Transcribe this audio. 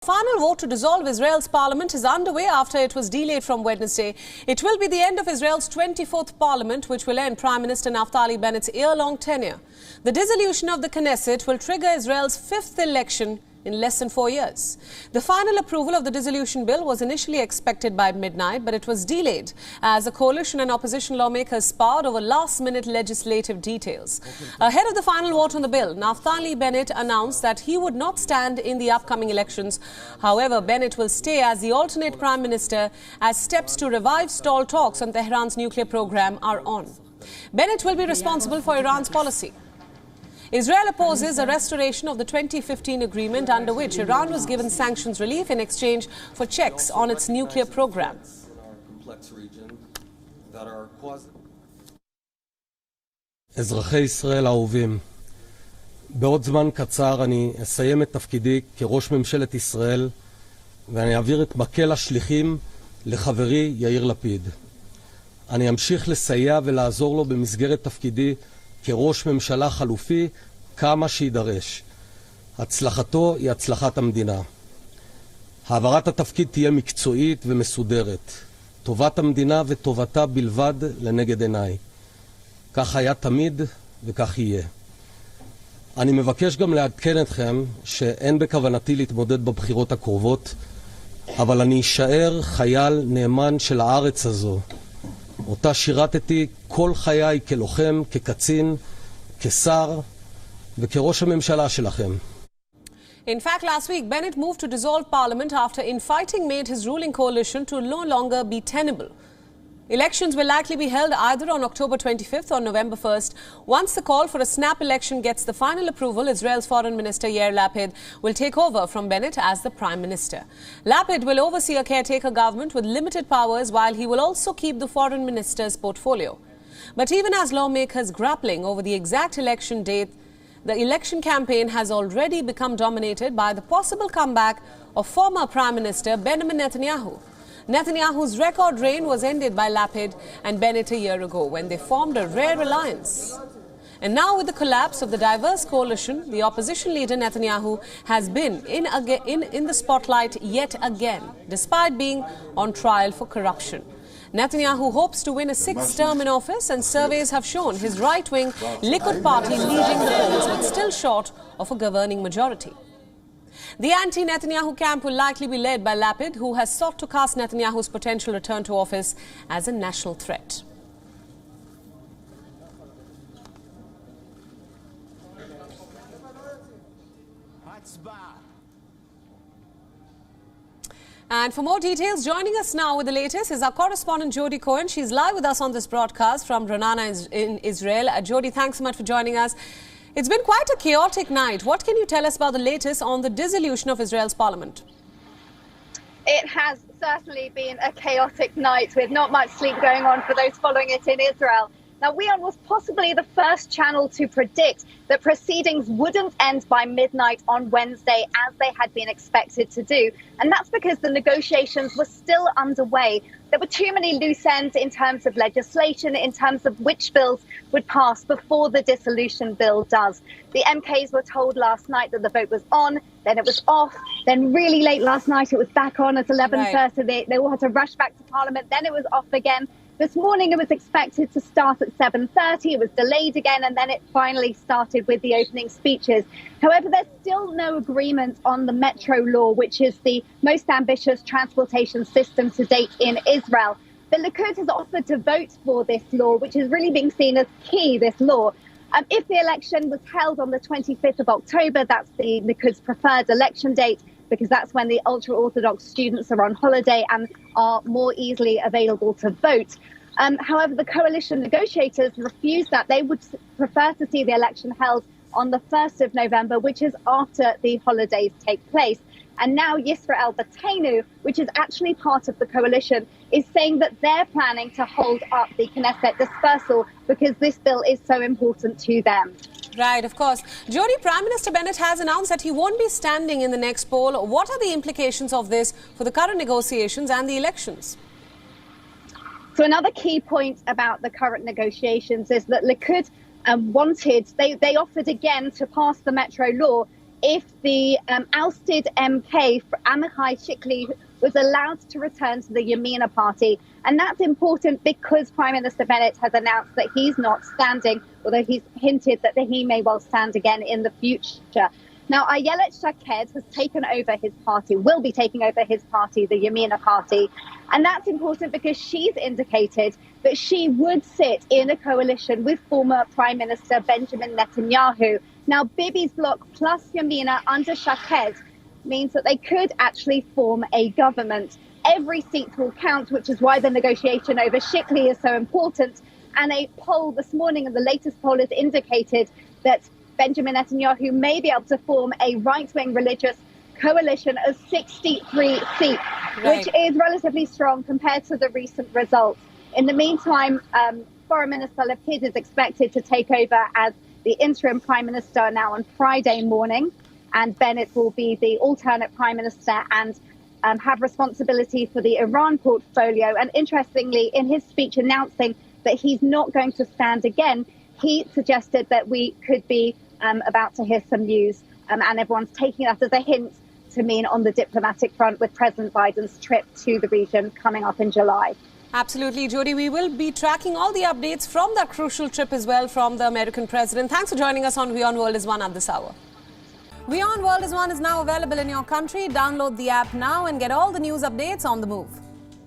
Final vote to dissolve Israel's parliament is underway after it was delayed from Wednesday. It will be the end of Israel's 24th parliament, which will end Prime Minister Naftali Bennett's year-long tenure. The dissolution of the Knesset will trigger Israel's fifth election in less than 4 years. The final approval of the dissolution bill was initially expected by midnight, but it was delayed as the coalition and opposition lawmakers sparred over last-minute legislative details. Ahead of the final vote on the bill, Naftali Bennett announced that he would not stand in the upcoming elections. However, Bennett will stay as the alternate prime minister as steps to revive stalled talks on Tehran's nuclear program are on. Bennett will be responsible for Iran's policy. Israel opposes a restoration of the 2015 agreement under which Iran was given sanctions relief in exchange for checks on its nuclear program. אזרחי ישראל האהובים, בעוד זמן קצר אני אסיים את תפקידי כראש ממשלת ישראל ואני אעביר את מקל השליחים לחברי יאיר לפיד. אני אמשיך לסייע ולעזור לו במסגרת תפקידי כראש ממשלה חלופי כמה שידרש. הצלחתו היא הצלחת המדינה. העברת התפקיד תהיה מקצועית ומסודרת. טובת המדינה וטובתה בלבד לנגד עיניי. כך היה תמיד וכך יהיה. אני מבקש גם לעדכן אתכם שאין בכוונתי להתמודד בבחירות הקרובות, אבל אני אשאר חייל נאמן של הארץ הזו. אותה שירתתי כל חיי כלוחם, כקצין, כשר וכראש הממשלה שלכם. In fact, last week, Bennett moved to dissolve parliament after infighting made his ruling coalition to no longer be tenable. Elections will likely be held either on October 25th or November 1st. Once the call for a snap election gets the final approval, Israel's Foreign Minister Yair Lapid will take over from Bennett as the Prime Minister. Lapid will oversee a caretaker government with limited powers, while he will also keep the Foreign Minister's portfolio. But even as lawmakers grappling over the exact election date, the election campaign has already become dominated by the possible comeback of former Prime Minister Benjamin Netanyahu. Netanyahu's record reign was ended by Lapid and Bennett a year ago when they formed a rare alliance. And now with the collapse of the diverse coalition, the opposition leader Netanyahu has been in the spotlight yet again, despite being on trial for corruption. Netanyahu hopes to win a sixth term in office, and surveys have shown his right-wing Likud party leading the polls, but still short of a governing majority. The anti-Netanyahu camp will likely be led by Lapid, who has sought to cast Netanyahu's potential return to office as a national threat. And for more details, joining us now with the latest is our correspondent Jody Cohen. She's live with us on this broadcast from Ra'anana in Israel. Jody, thanks so much for joining us. It's been quite a chaotic night. What can you tell us about the latest on the dissolution of Israel's parliament? It has certainly been a chaotic night with not much sleep going on for those following it in Israel. Now, WION was possibly the first channel to predict that proceedings wouldn't end by midnight on Wednesday as they had been expected to do. And that's because the negotiations were still underway. There were too many loose ends in terms of legislation, in terms of which bills would pass before the dissolution bill does. The MKs were told last night that the vote was on, then it was off, then really late last night it was back on at 11:30. Right. They all had to rush back to Parliament, then it was off again. This morning it was expected to start at 7:30. It was delayed again, and then it finally started with the opening speeches. However, there's still no agreement on the metro law, which is the most ambitious transportation system to date in Israel. The Likud has offered to vote for this law, which is really being seen as key, this law. If the election was held on the 25th of October, that's the Likud's preferred election date, because that's when the ultra-Orthodox students are on holiday and are more easily available to vote. However, the coalition negotiators refused that. They would prefer to see the election held on the 1st of November, which is after the holidays take place. And now Yisrael Beitenu, which is actually part of the coalition, is saying that they're planning to hold up the Knesset dispersal because this bill is so important to them. Right, of course. Jody, Prime Minister Bennett has announced that he won't be standing in the next poll. What are the implications of this for the current negotiations and the elections? So another key point about the current negotiations is that Likud they offered again to pass the metro law if the ousted MP, Amichai Shikli, was allowed to return to the Yamina party. And that's important because Prime Minister Bennett has announced that he's not standing, although he's hinted that he may well stand again in the future. Now, Ayelet Shaked has taken over his party, will be taking over his party, the Yamina party. And that's important because she's indicated that she would sit in a coalition with former Prime Minister Benjamin Netanyahu. Now, Bibi's bloc plus Yamina under Shaked means that they could actually form a government. Every seat will count, which is why the negotiation over Shikli is so important. And a poll this morning, and the latest poll, has indicated that Benjamin Netanyahu may be able to form a right-wing religious coalition of 63 seats, which is relatively strong compared to the recent results. In the meantime, Foreign Minister Lapid is expected to take over as the interim Prime Minister now on Friday morning, and Bennett will be the alternate Prime Minister and have responsibility for the Iran portfolio. And interestingly, in his speech announcing that he's not going to stand again, he suggested that we could be about to hear some news, and everyone's taking that as a hint to mean on the diplomatic front with President Biden's trip to the region coming up in July. Absolutely, Jody. We will be tracking all the updates from that crucial trip as well from the American president. Thanks for joining us on WION World is One at this hour. WION World is One is now available in your country. Download the app now and get all the news updates on the move.